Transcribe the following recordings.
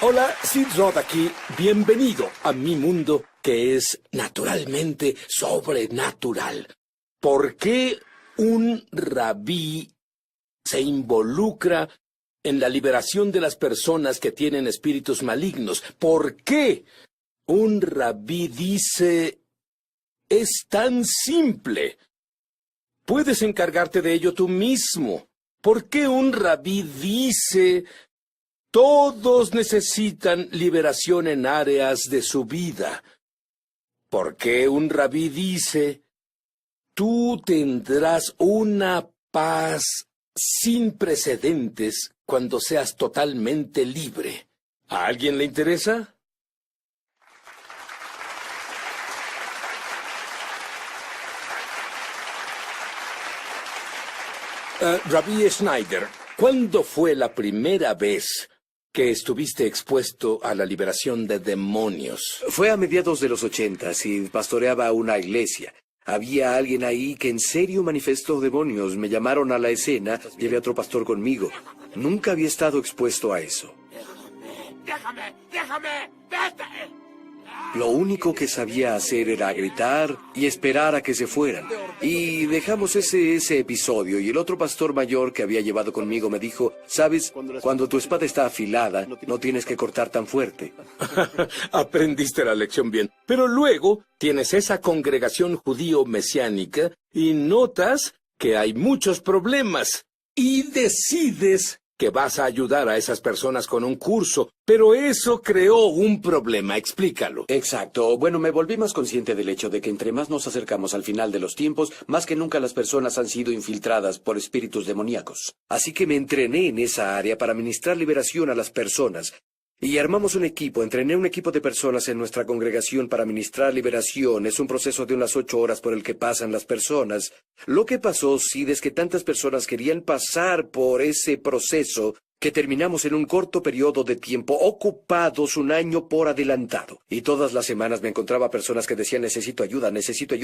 Hola, Sid Roth aquí. Bienvenido a mi mundo que es naturalmente sobrenatural. ¿Por qué un rabí se involucra en la liberación de las personas que tienen espíritus malignos? ¿Por qué un rabí dice, es tan simple? Puedes encargarte de ello tú mismo. ¿Por qué un rabí dice, todos necesitan liberación en áreas de su vida? ¿Por qué un rabí dice, tú tendrás una paz sin precedentes cuando seas totalmente libre? ¿A alguien le interesa? Rabí Schneider, ¿cuándo fue la primera vez que estuviste expuesto a la liberación de demonios? Fue a mediados de los 80 y pastoreaba una iglesia. Había alguien ahí que en serio manifestó demonios. Me llamaron a la escena, llevé a otro pastor conmigo. Nunca había estado expuesto a eso. ¡Déjame! ¡Vete! Lo único que sabía hacer era gritar y esperar a que se fueran. Y dejamos ese episodio, y el otro pastor mayor que había llevado conmigo me dijo, ¿sabes? Cuando tu espada está afilada, no tienes que cortar tan fuerte. Aprendiste la lección bien. Pero luego tienes esa congregación judío mesiánica y notas que hay muchos problemas. Y decides que vas a ayudar a esas personas con un curso, pero eso creó un problema. Explícalo. Exacto. Bueno, me volví más consciente del hecho de que entre más nos acercamos al final de los tiempos, más que nunca las personas han sido infiltradas por espíritus demoníacos. Así que me entrené en esa área para ministrar liberación a las personas. Y armamos un equipo, entrené un equipo de personas en nuestra congregación para ministrar liberación. Es un proceso de unas 8 horas por el que pasan las personas. Lo que pasó, Sid, es que tantas personas querían pasar por ese proceso que terminamos en un corto periodo de tiempo, ocupados un año por adelantado. Y todas las semanas me encontraba personas que decían, necesito ayuda, necesito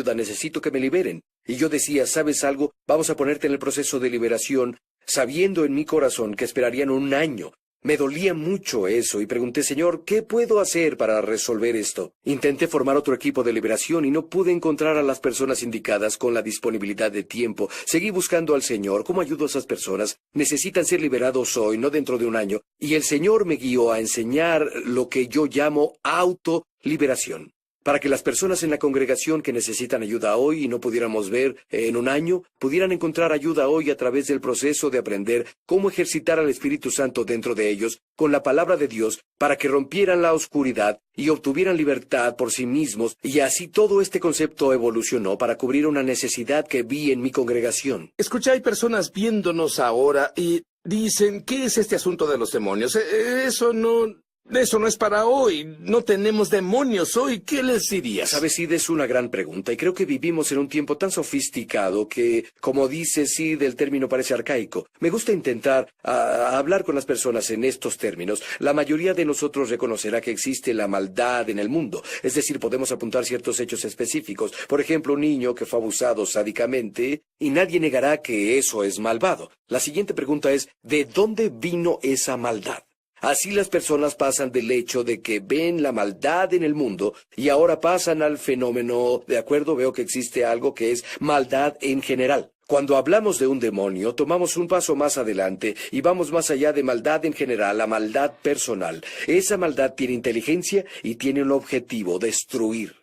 que me liberen. Y yo decía, ¿sabes algo? Vamos a ponerte en el proceso de liberación, sabiendo en mi corazón que esperarían un año. Me dolía mucho eso y pregunté, Señor, ¿qué puedo hacer para resolver esto? Intenté formar otro equipo de liberación y no pude encontrar a las personas indicadas con la disponibilidad de tiempo. Seguí buscando al Señor. ¿Cómo ayudo a esas personas? Necesitan ser liberados hoy, no dentro de un año. Y el Señor me guió a enseñar lo que yo llamo autoliberación. Para que las personas en la congregación que necesitan ayuda hoy y no pudiéramos ver en un año, pudieran encontrar ayuda hoy a través del proceso de aprender cómo ejercitar al Espíritu Santo dentro de ellos con la palabra de Dios para que rompieran la oscuridad y obtuvieran libertad por sí mismos. Y así todo este concepto evolucionó para cubrir una necesidad que vi en mi congregación. Escucha, hay personas viéndonos ahora y dicen, ¿qué es este asunto de los demonios? Eso no es para hoy. No tenemos demonios hoy. ¿Qué les dirías? Sabes, Sid, es una gran pregunta, y creo que vivimos en un tiempo tan sofisticado que, como dice Sid, el término parece arcaico. Me gusta intentar hablar con las personas en estos términos. La mayoría de nosotros reconocerá que existe la maldad en el mundo. Es decir, podemos apuntar ciertos hechos específicos. Por ejemplo, un niño que fue abusado sádicamente, y nadie negará que eso es malvado. La siguiente pregunta es, ¿de dónde vino esa maldad? Así las personas pasan del hecho de que ven la maldad en el mundo y ahora pasan al fenómeno, de acuerdo, veo que existe algo que es maldad en general. Cuando hablamos de un demonio, tomamos un paso más adelante y vamos más allá de maldad en general a maldad personal. Esa maldad tiene inteligencia y tiene un objetivo, destruir.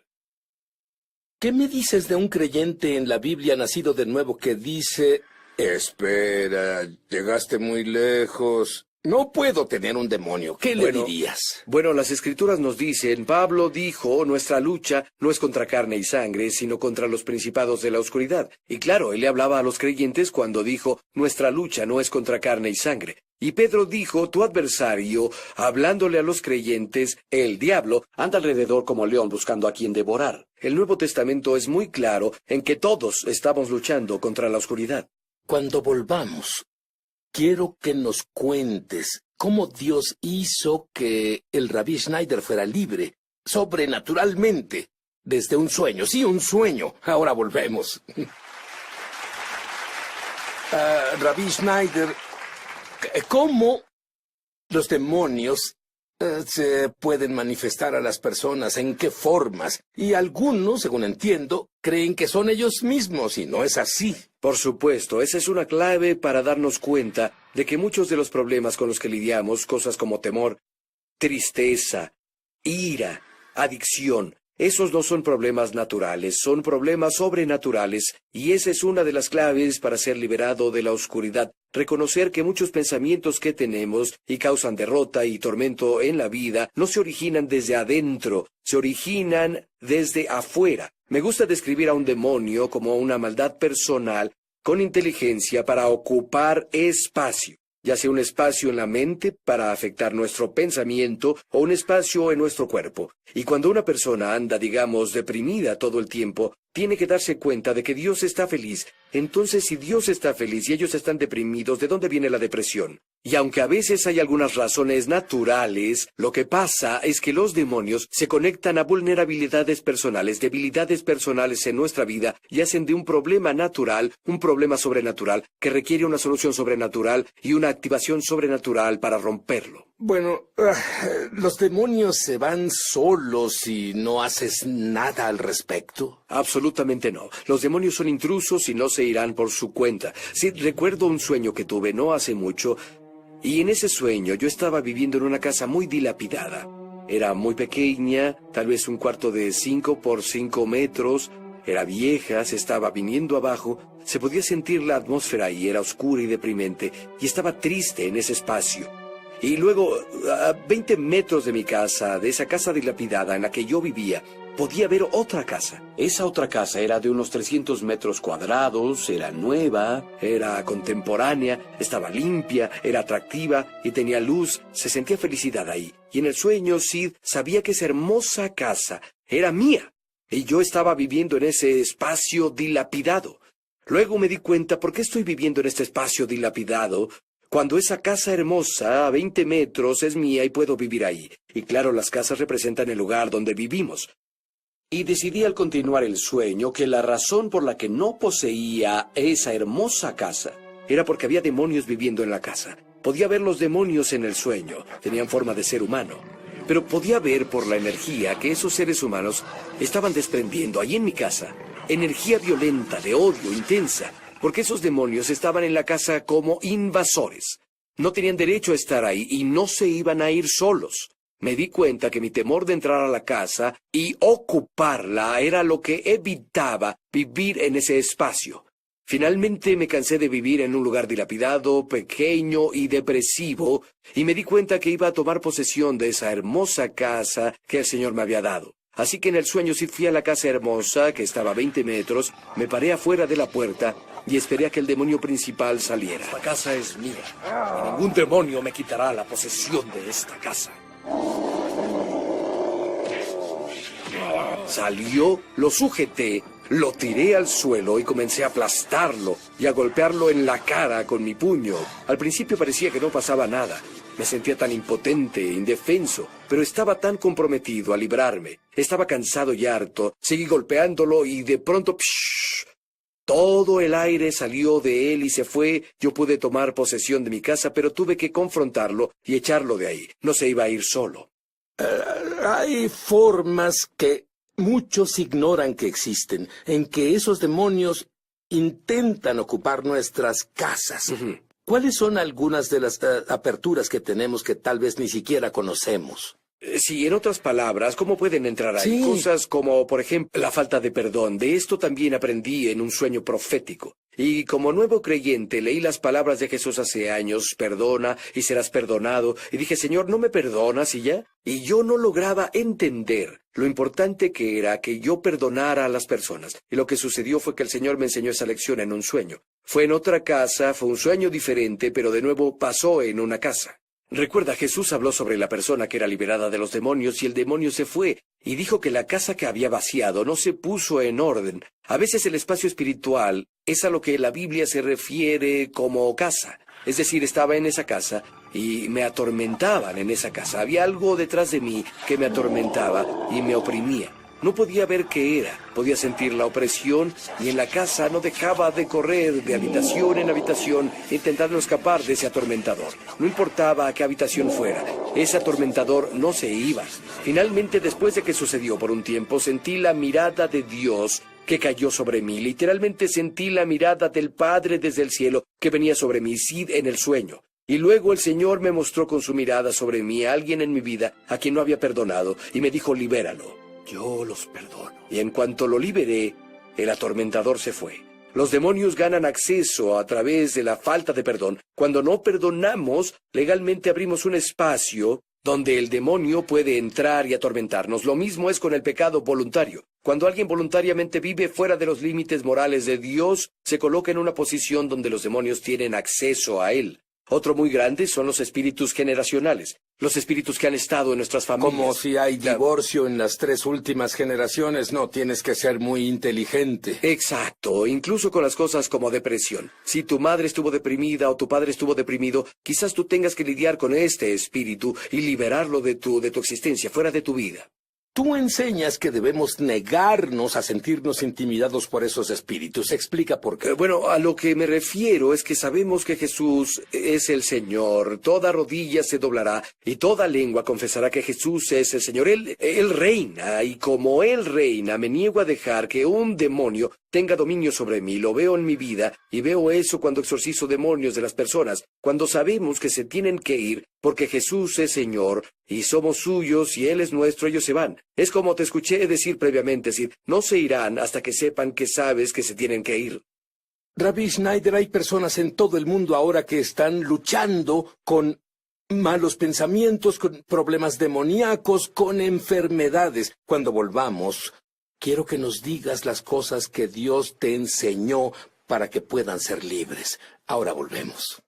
¿Qué me dices de un creyente en la Biblia nacido de nuevo que dice, espera, llegaste muy lejos? No puedo tener un demonio. ¿Qué le dirías? Bueno, las Escrituras nos dicen, Pablo dijo, nuestra lucha no es contra carne y sangre, sino contra los principados de la oscuridad. Y claro, él le hablaba a los creyentes cuando dijo, nuestra lucha no es contra carne y sangre. Y Pedro dijo, tu adversario, hablándole a los creyentes, el diablo, anda alrededor como león buscando a quien devorar. El Nuevo Testamento es muy claro en que todos estamos luchando contra la oscuridad. Cuando volvamos, quiero que nos cuentes cómo Dios hizo que el Rabí Schneider fuera libre, sobrenaturalmente, desde un sueño. Sí, un sueño. Ahora volvemos. Rabí Schneider, ¿cómo los demonios Se pueden manifestar a las personas, en qué formas, y algunos, según entiendo, creen que son ellos mismos, y no es así. Por supuesto, esa es una clave para darnos cuenta de que muchos de los problemas con los que lidiamos, cosas como temor, tristeza, ira, adicción, esos no son problemas naturales, son problemas sobrenaturales, y esa es una de las claves para ser liberado de la oscuridad. Reconocer que muchos pensamientos que tenemos y causan derrota y tormento en la vida no se originan desde adentro, se originan desde afuera. Me gusta describir a un demonio como una maldad personal con inteligencia para ocupar espacio, ya sea un espacio en la mente para afectar nuestro pensamiento o un espacio en nuestro cuerpo. Y cuando una persona anda, digamos, deprimida todo el tiempo, tiene que darse cuenta de que Dios está feliz. Entonces, si Dios está feliz y ellos están deprimidos, ¿de dónde viene la depresión? Y aunque a veces hay algunas razones naturales, lo que pasa es que los demonios se conectan a vulnerabilidades personales, debilidades personales en nuestra vida y hacen de un problema natural un problema sobrenatural que requiere una solución sobrenatural y una activación sobrenatural para romperlo. Bueno, ¿los demonios se van solos si no haces nada al respecto? Absolutamente no. Los demonios son intrusos y no se irán por su cuenta. Sí, recuerdo un sueño que tuve no hace mucho, y en ese sueño yo estaba viviendo en una casa muy dilapidada. Era muy pequeña, tal vez un cuarto de 5 por 5 metros, era vieja, se estaba viniendo abajo, se podía sentir la atmósfera y era oscura y deprimente, y estaba triste en ese espacio. Y luego, a 20 metros de mi casa, de esa casa dilapidada en la que yo vivía, podía ver otra casa. Esa otra casa era de unos 300 metros cuadrados, era nueva, era contemporánea, estaba limpia, era atractiva y tenía luz, se sentía felicidad ahí. Y en el sueño, Sid sabía que esa hermosa casa era mía, y yo estaba viviendo en ese espacio dilapidado. Luego me di cuenta por qué estoy viviendo en este espacio dilapidado, cuando esa casa hermosa, a 20 metros, es mía y puedo vivir ahí. Y claro, las casas representan el lugar donde vivimos. Y decidí al continuar el sueño que la razón por la que no poseía esa hermosa casa era porque había demonios viviendo en la casa. Podía ver los demonios en el sueño, tenían forma de ser humano. Pero podía ver por la energía que esos seres humanos estaban desprendiendo ahí en mi casa. Energía violenta, de odio, intensa. Porque esos demonios estaban en la casa como invasores. No tenían derecho a estar ahí y no se iban a ir solos. Me di cuenta que mi temor de entrar a la casa y ocuparla era lo que evitaba vivir en ese espacio. Finalmente me cansé de vivir en un lugar dilapidado, pequeño y depresivo, y me di cuenta que iba a tomar posesión de esa hermosa casa que el Señor me había dado. Así que en el sueño sí fui a la casa hermosa, que estaba a 20 metros, me paré afuera de la puerta y esperé a que el demonio principal saliera. Esta casa es mía, y ningún demonio me quitará la posesión de esta casa. Salió, lo sujeté, lo tiré al suelo y comencé a aplastarlo y a golpearlo en la cara con mi puño. Al principio parecía que no pasaba nada. Me sentía tan impotente, indefenso, pero estaba tan comprometido a librarme. Estaba cansado y harto. Seguí golpeándolo y de pronto... ¡psh! Todo el aire salió de él y se fue. Yo pude tomar posesión de mi casa, pero tuve que confrontarlo y echarlo de ahí. No se iba a ir solo. Hay formas que muchos ignoran que existen, en que esos demonios intentan ocupar nuestras casas. Ujú. ¿Cuáles son algunas de las aperturas que tenemos que tal vez ni siquiera conocemos? Sí, en otras palabras, ¿cómo pueden entrar ahí? Sí. Cosas como, por ejemplo, la falta de perdón. De esto también aprendí en un sueño profético. Y como nuevo creyente, leí las palabras de Jesús hace años, perdona y serás perdonado. Y dije, Señor, ¿no me perdonas y ya? Y yo no lograba entender lo importante que era que yo perdonara a las personas. Y lo que sucedió fue que el Señor me enseñó esa lección en un sueño. Fue en otra casa, fue un sueño diferente, pero de nuevo pasó en una casa. Recuerda, Jesús habló sobre la persona que era liberada de los demonios y el demonio se fue, y dijo que la casa que había vaciado no se puso en orden. A veces el espacio espiritual es a lo que la Biblia se refiere como casa. Es decir, estaba en esa casa y me atormentaban en esa casa. Había algo detrás de mí que me atormentaba y me oprimía. No podía ver qué era, podía sentir la opresión y en la casa no dejaba de correr de habitación en habitación intentando escapar de ese atormentador. No importaba a qué habitación fuera, ese atormentador no se iba. Finalmente, después de que sucedió por un tiempo, sentí la mirada de Dios que cayó sobre mí. Literalmente sentí la mirada del Padre desde el cielo que venía sobre mí, Sid, en el sueño. Y luego el Señor me mostró con su mirada sobre mí a alguien en mi vida a quien no había perdonado y me dijo, libéralo. Yo los perdono. Y en cuanto lo liberé, el atormentador se fue. Los demonios ganan acceso a través de la falta de perdón. Cuando no perdonamos, legalmente abrimos un espacio donde el demonio puede entrar y atormentarnos. Lo mismo es con el pecado voluntario. Cuando alguien voluntariamente vive fuera de los límites morales de Dios, se coloca en una posición donde los demonios tienen acceso a él. Otro muy grande son los espíritus generacionales, los espíritus que han estado en nuestras familias. Como si hay divorcio en las 3 últimas generaciones, no tienes que ser muy inteligente. Exacto, incluso con las cosas como depresión. Si tu madre estuvo deprimida o tu padre estuvo deprimido, quizás tú tengas que lidiar con este espíritu y liberarlo de tu existencia, fuera de tu vida. Tú enseñas que debemos negarnos a sentirnos intimidados por esos espíritus. Explica por qué. Bueno, a lo que me refiero es que sabemos que Jesús es el Señor. Toda rodilla se doblará y toda lengua confesará que Jesús es el Señor. Él reina, y como Él reina, me niego a dejar que un demonio tenga dominio sobre mí. Lo veo en mi vida y veo eso cuando exorcizo demonios de las personas, cuando sabemos que se tienen que ir porque Jesús es Señor y somos suyos y Él es nuestro, ellos se van. Es como te escuché decir previamente, Sid, no se irán hasta que sepan que sabes que se tienen que ir. Rabbi Schneider, hay personas en todo el mundo ahora que están luchando con malos pensamientos, con problemas demoníacos, con enfermedades. Cuando volvamos, quiero que nos digas las cosas que Dios te enseñó para que puedan ser libres. Ahora volvemos.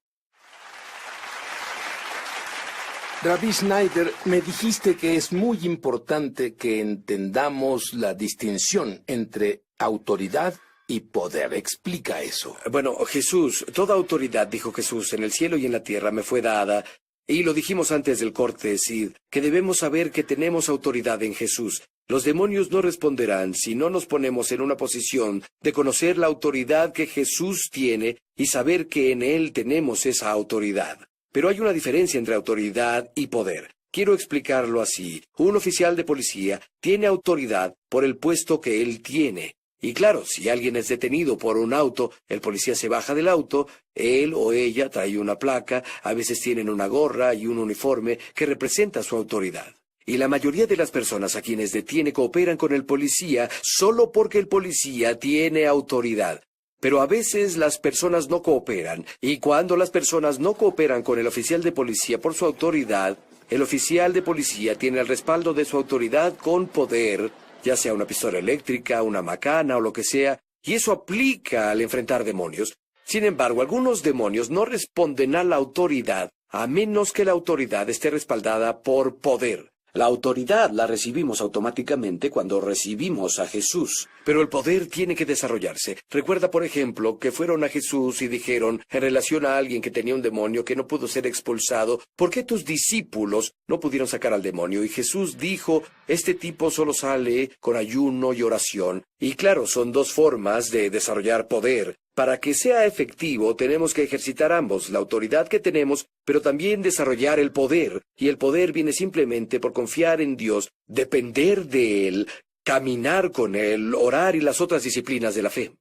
Rabbi Schneider, me dijiste que es muy importante que entendamos la distinción entre autoridad y poder. Explica eso. Bueno, Jesús, toda autoridad, dijo Jesús, en el cielo y en la tierra me fue dada. Y lo dijimos antes del corte, Sid, que debemos saber que tenemos autoridad en Jesús. Los demonios no responderán si no nos ponemos en una posición de conocer la autoridad que Jesús tiene y saber que en Él tenemos esa autoridad. Pero hay una diferencia entre autoridad y poder. Quiero explicarlo así. Un oficial de policía tiene autoridad por el puesto que él tiene. Y claro, si alguien es detenido por un auto, el policía se baja del auto, él o ella trae una placa, a veces tienen una gorra y un uniforme que representa su autoridad. Y la mayoría de las personas a quienes detiene cooperan con el policía solo porque el policía tiene autoridad. Pero a veces las personas no cooperan, y cuando las personas no cooperan con el oficial de policía por su autoridad, el oficial de policía tiene el respaldo de su autoridad con poder, ya sea una pistola eléctrica, una macana o lo que sea, y eso aplica al enfrentar demonios. Sin embargo, algunos demonios no responden a la autoridad, a menos que la autoridad esté respaldada por poder. La autoridad la recibimos automáticamente cuando recibimos a Jesús, pero el poder tiene que desarrollarse. Recuerda, por ejemplo, que fueron a Jesús y dijeron, en relación a alguien que tenía un demonio que no pudo ser expulsado, ¿por qué tus discípulos no pudieron sacar al demonio? Y Jesús dijo, este tipo solo sale con ayuno y oración. Y claro, son dos formas de desarrollar poder. Para que sea efectivo, tenemos que ejercitar ambos, la autoridad que tenemos, pero también desarrollar el poder. Y el poder viene simplemente por confiar en Dios, depender de Él, caminar con Él, orar y las otras disciplinas de la fe.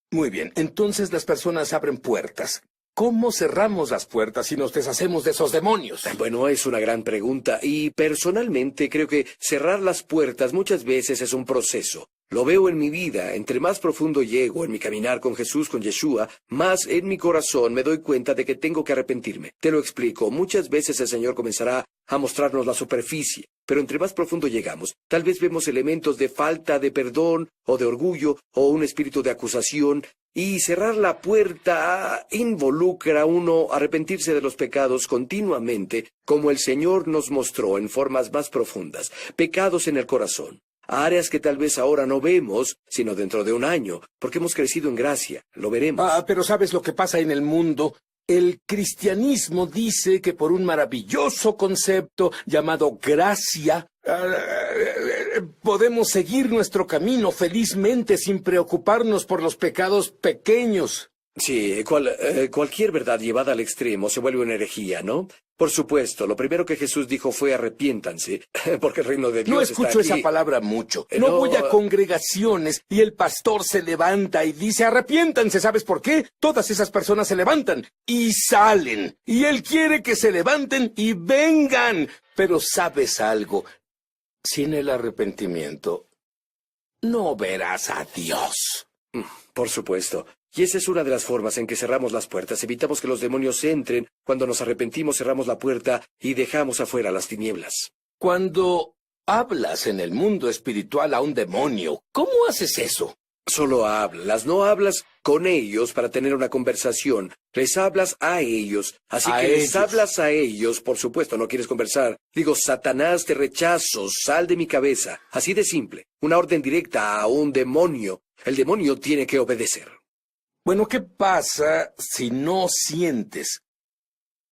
Muy bien, entonces las personas abren puertas. ¿Cómo cerramos las puertas y nos deshacemos de esos demonios? Bueno, es una gran pregunta, y personalmente creo que cerrar las puertas muchas veces es un proceso. Lo veo en mi vida, entre más profundo llego en mi caminar con Jesús, con Yeshua, más en mi corazón me doy cuenta de que tengo que arrepentirme. Te lo explico, muchas veces el Señor comenzará a mostrarnos la superficie, pero entre más profundo llegamos, tal vez vemos elementos de falta de perdón, o de orgullo, o un espíritu de acusación, y cerrar la puerta involucra a uno arrepentirse de los pecados continuamente, como el Señor nos mostró en formas más profundas, pecados en el corazón. Áreas que tal vez ahora no vemos, sino dentro de un año, porque hemos crecido en gracia. Lo veremos. Pero ¿sabes lo que pasa en el mundo? El cristianismo dice que por un maravilloso concepto llamado gracia, podemos seguir nuestro camino felizmente sin preocuparnos por los pecados pequeños. Sí, cualquier verdad llevada al extremo se vuelve una herejía, ¿no? Por supuesto, lo primero que Jesús dijo fue arrepiéntanse, porque el reino de Dios No está escucho aquí. esa palabra mucho. No No. voy a congregaciones y el pastor se levanta y dice, arrepiéntanse. ¿Sabes por qué? Todas esas personas se levantan y salen. Y él quiere que se levanten y vengan. Pero ¿sabes algo? Sin el arrepentimiento, no verás a Dios. Por supuesto. Y esa es una de las formas en que cerramos las puertas. Evitamos que los demonios entren. Cuando nos arrepentimos, cerramos la puerta y dejamos afuera las tinieblas. Cuando hablas en el mundo espiritual a un demonio, ¿cómo haces eso? Solo hablas, no hablas con ellos para tener una conversación. Les hablas a ellos. Así A que les ellos. hablas a ellos, por supuesto, no quieres conversar. Digo, Satanás, te rechazo, sal de mi cabeza. Así de simple. Una orden directa a un demonio. El demonio tiene que obedecer. Bueno, ¿qué pasa si no sientes?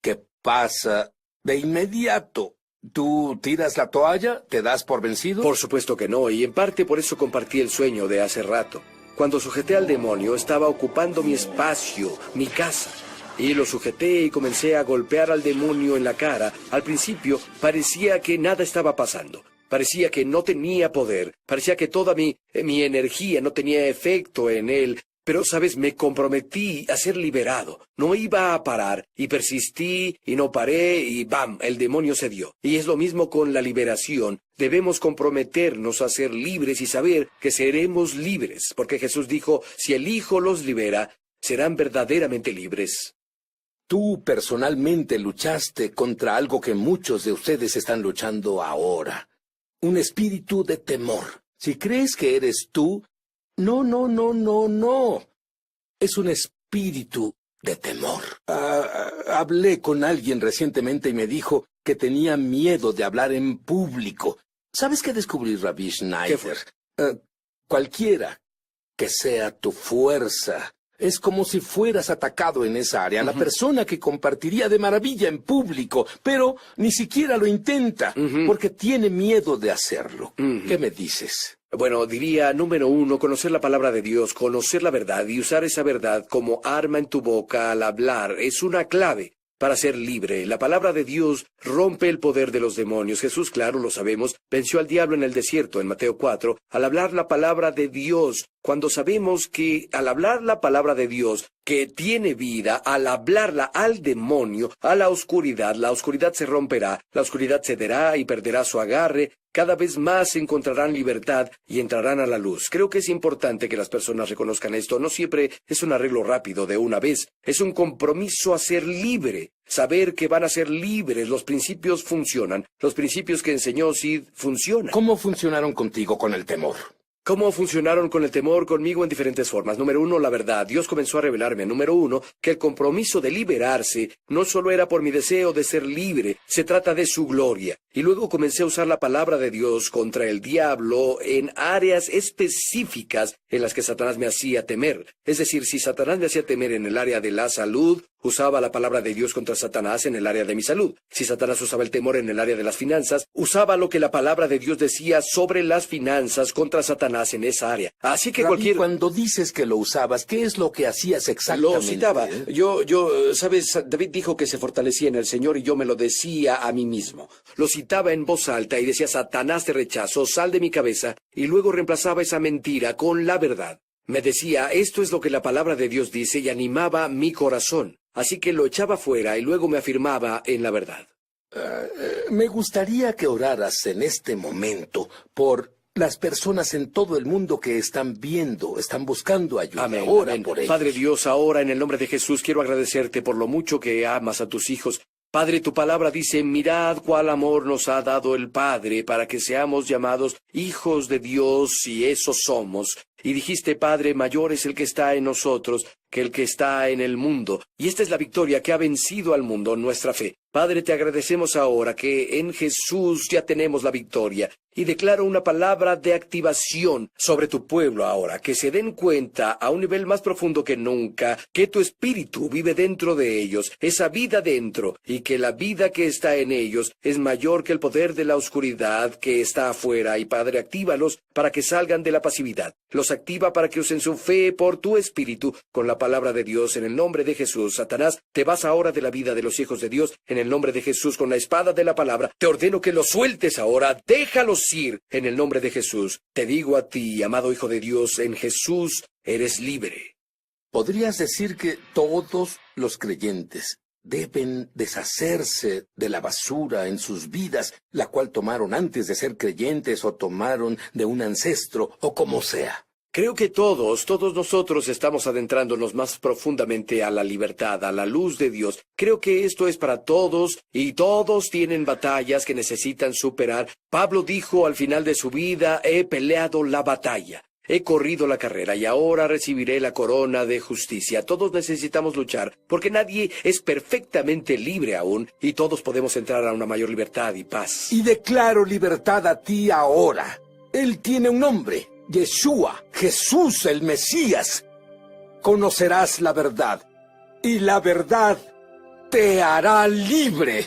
¿Qué pasa de inmediato? ¿Tú tiras la toalla? ¿Te das por vencido? Por supuesto que no, y en parte por eso compartí el sueño de hace rato. Cuando sujeté al demonio, estaba ocupando mi espacio, mi casa. Y lo sujeté y comencé a golpear al demonio en la cara. Al principio parecía que nada estaba pasando. Parecía que no tenía poder. Parecía que toda mi energía no tenía efecto en él. Pero, ¿sabes? Me comprometí a ser liberado. No iba a parar. Y persistí, y no paré, y ¡bam! El demonio cedió. Y es lo mismo con la liberación. Debemos comprometernos a ser libres y saber que seremos libres. Porque Jesús dijo, si el Hijo los libera, serán verdaderamente libres. Tú personalmente luchaste contra algo que muchos de ustedes están luchando ahora. Un espíritu de temor. Si crees que eres tú, no. Es un espíritu de temor. Hablé con alguien recientemente y me dijo que tenía miedo de hablar en público. ¿Sabes qué descubrí, Rabbi Schneider? ¿Qué fue? Cualquiera que sea tu fuerza, es como si fueras atacado en esa área. La persona que compartiría de maravilla en público, pero ni siquiera lo intenta, porque tiene miedo de hacerlo. ¿Qué me dices? Bueno, diría, número 1, conocer la palabra de Dios, conocer la verdad y usar esa verdad como arma en tu boca al hablar es una clave para ser libre. La palabra de Dios rompe el poder de los demonios. Jesús, claro, lo sabemos, venció al diablo en el desierto, en Mateo 4, al hablar la palabra de Dios. Cuando sabemos que al hablar la palabra de Dios, que tiene vida, al hablarla al demonio, a la oscuridad se romperá, la oscuridad cederá y perderá su agarre. Cada vez más encontrarán libertad y entrarán a la luz. Creo que es importante que las personas reconozcan esto. No siempre es un arreglo rápido de una vez. Es un compromiso a ser libre. Saber que van a ser libres. Los principios funcionan. Los principios que enseñó Sid funcionan. ¿Cómo funcionaron contigo con el temor? ¿Cómo funcionaron con el temor conmigo en diferentes formas? Número 1, la verdad. Dios comenzó a revelarme, número 1, que el compromiso de liberarse no solo era por mi deseo de ser libre, se trata de su gloria. Y luego comencé a usar la palabra de Dios contra el diablo en áreas específicas en las que Satanás me hacía temer. Es decir, si Satanás me hacía temer en el área de la salud, usaba la palabra de Dios contra Satanás en el área de mi salud. Si Satanás usaba el temor en el área de las finanzas, usaba lo que la palabra de Dios decía sobre las finanzas contra Satanás en esa área. Así que Rabí, cuando dices que lo usabas, ¿qué es lo que hacías exactamente? Lo citaba. ¿Sabes? David dijo que se fortalecía en el Señor y yo me lo decía a mí mismo. Lo citaba en voz alta y decía, Satanás te rechazo, sal de mi cabeza, y luego reemplazaba esa mentira con la verdad. Me decía, esto es lo que la palabra de Dios dice y animaba mi corazón. Así que lo echaba fuera y luego me afirmaba en la verdad. Me gustaría que oraras en este momento por las personas en todo el mundo que están buscando ayuda. Amén, Ora amén. por ellos. Padre Dios, ahora en el nombre de Jesús quiero agradecerte por lo mucho que amas a tus hijos. Padre, tu palabra dice, mirad cuál amor nos ha dado el Padre para que seamos llamados hijos de Dios, y eso somos. y dijiste, Padre, mayor es el que está en nosotros que el que está en el mundo. Y esta es la victoria que ha vencido al mundo, nuestra fe. Padre, te agradecemos ahora que en Jesús ya tenemos la victoria. Y declaro una palabra de activación sobre tu pueblo ahora, que se den cuenta a un nivel más profundo que nunca, que tu espíritu vive dentro de ellos, esa vida dentro, y que la vida que está en ellos es mayor que el poder de la oscuridad que está afuera. Y Padre, actívalos para que salgan de la pasividad. Los activa para que usen su fe por tu espíritu con la palabra de Dios en el nombre de Jesús. Satanás, te vas ahora de la vida de los hijos de Dios en el nombre de Jesús con la espada de la palabra. Te ordeno que los sueltes ahora, déjalos ir en el nombre de Jesús. Te digo a ti, amado hijo de Dios, en Jesús eres libre. ¿Podrías decir que todos los creyentes deben deshacerse de la basura en sus vidas, la cual tomaron antes de ser creyentes o tomaron de un ancestro o como sea? Creo que todos nosotros estamos adentrándonos más profundamente a la libertad, a la luz de Dios. Creo que esto es para todos y todos tienen batallas que necesitan superar. Pablo dijo al final de su vida, he peleado la batalla. He corrido la carrera y ahora recibiré la corona de justicia. Todos necesitamos luchar, porque nadie es perfectamente libre aún, y todos podemos entrar a una mayor libertad y paz. Y declaro libertad a ti ahora. Él tiene un nombre, Yeshua, Jesús el Mesías. Conocerás la verdad, y la verdad te hará libre.